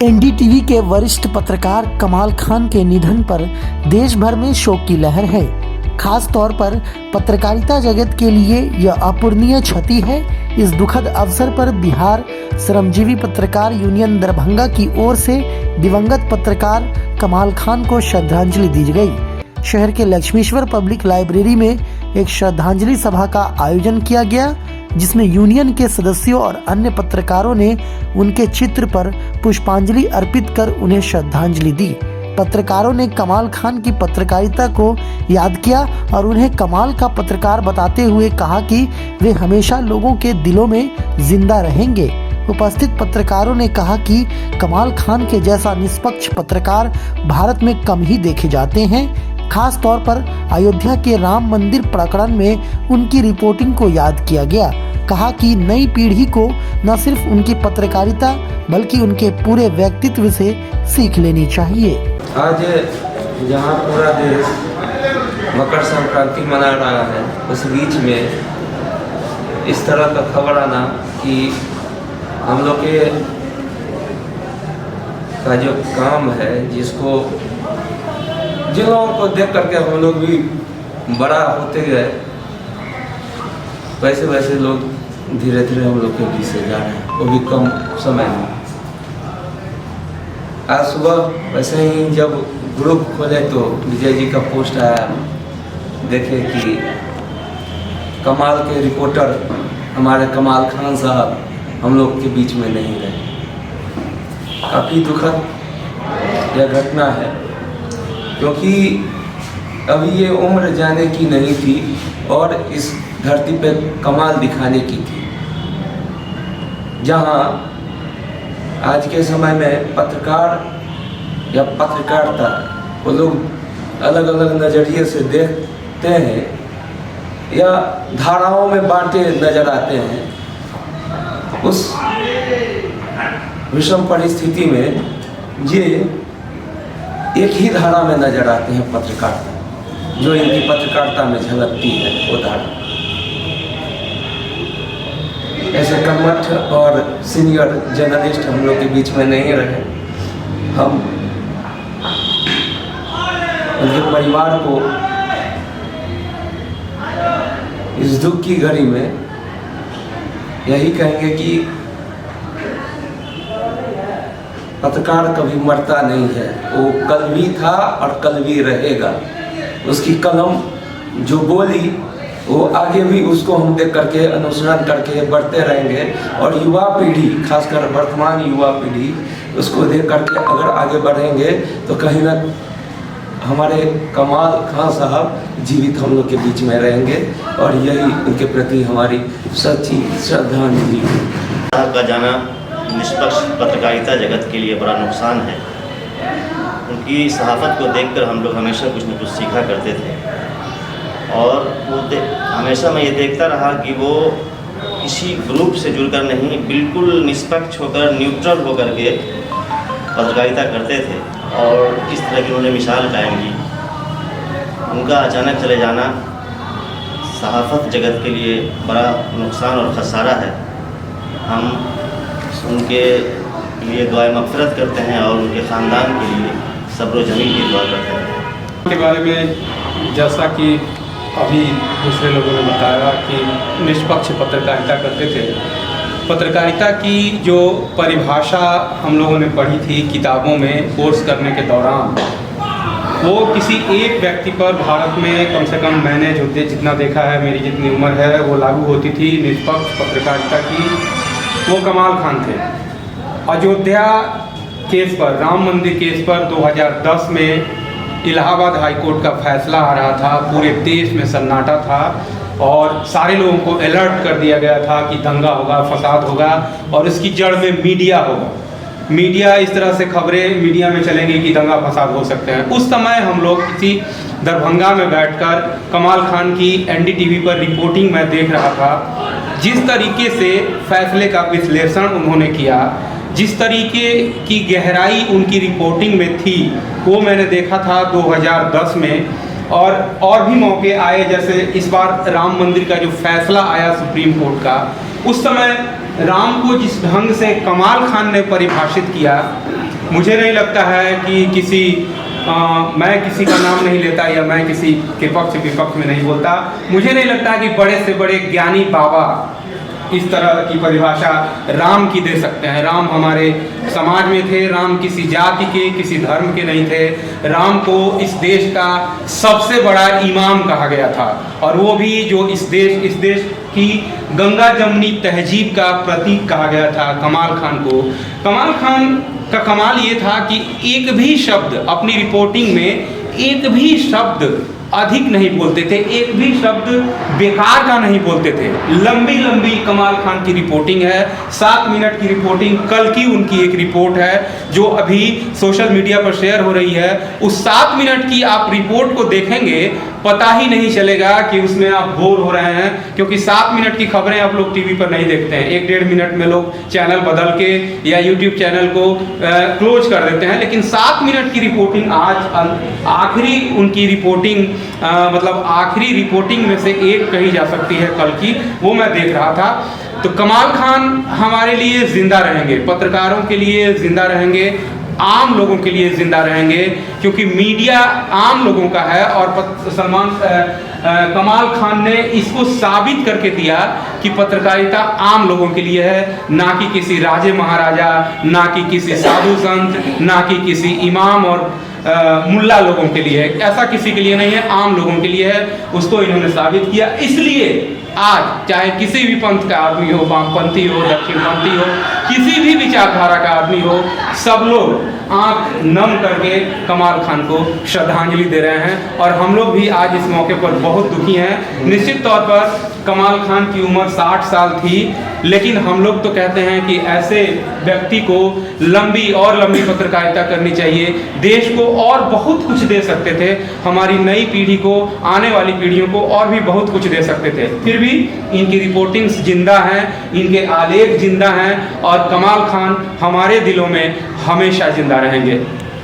NDTV के वरिष्ठ पत्रकार कमाल खान के निधन पर देश भर में शोक की लहर है। खास तौर पर पत्रकारिता जगत के लिए यह अपूरणीय क्षति है। इस दुखद अवसर पर बिहार श्रमजीवी पत्रकार यूनियन दरभंगा की ओर से दिवंगत पत्रकार कमाल खान को श्रद्धांजलि दी गई। शहर के लक्ष्मीश्वर पब्लिक लाइब्रेरी में एक श्रद्धांजलि सभा का आयोजन किया गया, जिसमें यूनियन के सदस्यों और अन्य पत्रकारों ने उनके चित्र पर पुष्पांजलि अर्पित कर उन्हें श्रद्धांजलि दी। पत्रकारों ने कमाल खान की पत्रकारिता को याद किया और उन्हें कमाल का पत्रकार बताते हुए कहा कि वे हमेशा लोगों के दिलों में जिंदा रहेंगे। उपस्थित पत्रकारों ने कहा कि कमाल खान के जैसा निष्पक्ष पत्रकार भारत में कम ही देखे जाते हैं। खास तौर पर अयोध्या के राम मंदिर प्रकरण में उनकी रिपोर्टिंग को याद किया गया। कहा कि नई पीढ़ी को न सिर्फ उनकी पत्रकारिता बल्कि उनके पूरे व्यक्तित्व से सीख लेनी चाहिए। आज जहां पूरा देश मकर संक्रांति मना रहा है, उस बीच में इस तरह का खबर आना कि हम लोग के का जो काम है, जिन लोगों को देख करके हम लोग भी बड़ा होते गए, वैसे वैसे लोग धीरे धीरे हम लोग के बीच से जा रहे हैं, वो भी कम समय में। आज सुबह वैसे ही जब ग्रुप खोले तो विजय जी का पोस्ट आया, देखे कि कमाल के रिपोर्टर हमारे कमाल खान साहब हम लोग के बीच में नहीं रहे। काफ़ी दुखद यह घटना है, क्योंकि अभी ये उम्र जाने की नहीं थी और इस धरती पे कमाल दिखाने की थी। जहां आज के समय में पत्रकार या पत्रकारिता वो लोग अलग अलग नज़रिए से देखते हैं या धाराओं में बांटे नजर आते हैं, उस विषम परिस्थिति में ये एक ही धारा में नजर आते हैं पत्रकारिता, जो इनकी पत्रकारिता में झलकती है वो धारा। ऐसे कर्मठ और सीनियर जर्नलिस्ट हम लोग के बीच में नहीं रहे। हम उनके परिवार को इस दुख की घड़ी में यही कहेंगे कि पत्रकार कभी मरता नहीं है, वो कल भी था और कल भी रहेगा। उसकी कलम जो बोली वो आगे भी उसको हम देख करके अनुसरण करके बढ़ते रहेंगे, और युवा पीढ़ी, खासकर वर्तमान युवा पीढ़ी, उसको देख करके अगर आगे बढ़ेंगे तो कहीं ना हमारे कमाल खान साहब जीवित हम लोग के बीच में रहेंगे, और यही उनके प्रति हमारी सच्ची श्रद्धांजलि का जाना निष्पक्ष पत्रकारिता जगत के लिए बड़ा नुकसान है। उनकी सहाफ़त को देखकर हम लोग हमेशा कुछ न कुछ सीखा करते थे, और हमेशा मैं ये देखता रहा कि वो किसी ग्रुप से जुड़कर नहीं, बिल्कुल निष्पक्ष होकर, न्यूट्रल होकर के पत्रकारिता करते थे, और इस तरह की उन्होंने मिसाल कायम की। उनका अचानक चले जाना सहाफ़त जगत के लिए बड़ा नुकसान और खसारा है। हम उनके लिए दुआ मग़फ़िरत करते हैं और उनके ख़ानदान के लिए सब्र जमीन की दुआ करते हैं। के बारे में जैसा कि अभी दूसरे लोगों ने बताया कि निष्पक्ष पत्रकारिता करते थे। पत्रकारिता की जो परिभाषा हम लोगों ने पढ़ी थी किताबों में कोर्स करने के दौरान, वो किसी एक व्यक्ति पर भारत में कम से कम मैंने जितना देखा है, मेरी जितनी उम्र है, वो लागू होती थी निष्पक्ष पत्रकारिता की। वो कमाल खान थे। अयोध्या केस पर, राम मंदिर केस पर 2010 में इलाहाबाद हाई कोर्ट का फैसला आ रहा था। पूरे देश में सन्नाटा था और सारे लोगों को अलर्ट कर दिया गया था कि दंगा होगा, फसाद होगा, और इसकी जड़ में मीडिया होगा। मीडिया इस तरह से खबरें मीडिया में चलेंगी कि दंगा फसाद हो सकते हैं। उस समय हम लोग किसी दरभंगा में बैठकर कमाल खान की एनडीटीवी पर रिपोर्टिंग मैं देख रहा था। जिस तरीके से फैसले का विश्लेषण उन्होंने किया, जिस तरीके की गहराई उनकी रिपोर्टिंग में थी, वो मैंने देखा था 2010 में। और भी मौके आए, जैसे इस बार राम मंदिर का जो फैसला आया सुप्रीम कोर्ट का, उस समय राम को जिस ढंग से कमाल खान ने परिभाषित किया मुझे नहीं लगता है कि मैं किसी का नाम नहीं लेता या मैं किसी के पक्ष विपक्ष में नहीं बोलता, मुझे नहीं लगता कि बड़े से बड़े ज्ञानी बाबा इस तरह की परिभाषा राम की दे सकते हैं। राम हमारे समाज में थे, राम किसी जाति के किसी धर्म के नहीं थे, राम को इस देश का सबसे बड़ा इमाम कहा गया था, और वो भी जो इस देश की गंगा जमनी तहजीब का प्रतीक कहा गया था कमाल खान को। कमाल खान का कमाल ये था कि एक भी शब्द अपनी रिपोर्टिंग में एक भी शब्द अधिक नहीं बोलते थे, एक भी शब्द बेकार का नहीं बोलते थे। लंबी लंबी कमाल खान की रिपोर्टिंग है, 7 मिनट की रिपोर्टिंग। कल की उनकी एक रिपोर्ट है जो अभी सोशल मीडिया पर शेयर हो रही है। उस 7 मिनट की आप रिपोर्ट को देखेंगे, पता ही नहीं चलेगा कि उसमें आप बोर हो रहे हैं, क्योंकि 7 मिनट की खबरें आप लोग टीवी पर नहीं देखते हैं। 1-1.5 मिनट में लोग चैनल बदल के या यूट्यूब चैनल को क्लोज कर देते हैं, लेकिन 7 मिनट की रिपोर्टिंग आज आखिरी उनकी रिपोर्टिंग मतलब आखिरी रिपोर्टिंग में से एक कही जा सकती है कल की, वो मैं देख रहा था। तो कमाल खान हमारे लिए जिंदा रहेंगे, पत्रकारों के लिए जिंदा रहेंगे, आम लोगों के लिए जिंदा रहेंगे, क्योंकि मीडिया आम लोगों का है। और कमाल खान ने इसको साबित करके दिया कि पत्रकारिता आम लोगों के लिए है, ना कि किसी राजे महाराजा, ना कि किसी साधु संत, ना कि किसी इमाम और मुल्ला लोगों के लिए है। ऐसा किसी के लिए नहीं है, आम लोगों के लिए है। उसको इन्होंने साबित किया। इसलिए आज चाहे किसी भी पंथ का आदमी हो, वामपंथी हो, दक्षिणपंथी हो, किसी भी विचारधारा का आदमी हो, सब लोग आंख नम करके कमाल खान को श्रद्धांजलि दे रहे हैं। और हम लोग भी आज इस मौके पर बहुत दुखी हैं। निश्चित तौर पर कमाल खान की उम्र 60 साल थी, लेकिन हम लोग तो कहते हैं कि ऐसे व्यक्ति को लंबी पत्रकारिता करनी चाहिए। देश को और बहुत कुछ दे सकते थे, हमारी नई पीढ़ी को, आने वाली पीढ़ियों को और भी बहुत कुछ दे सकते थे। फिर भी इनकी रिपोर्टिंग्स जिंदा हैं, इनके आलेख जिंदा हैं, और कमाल खान हमारे दिलों में हमेशा जिंदा रहेंगे।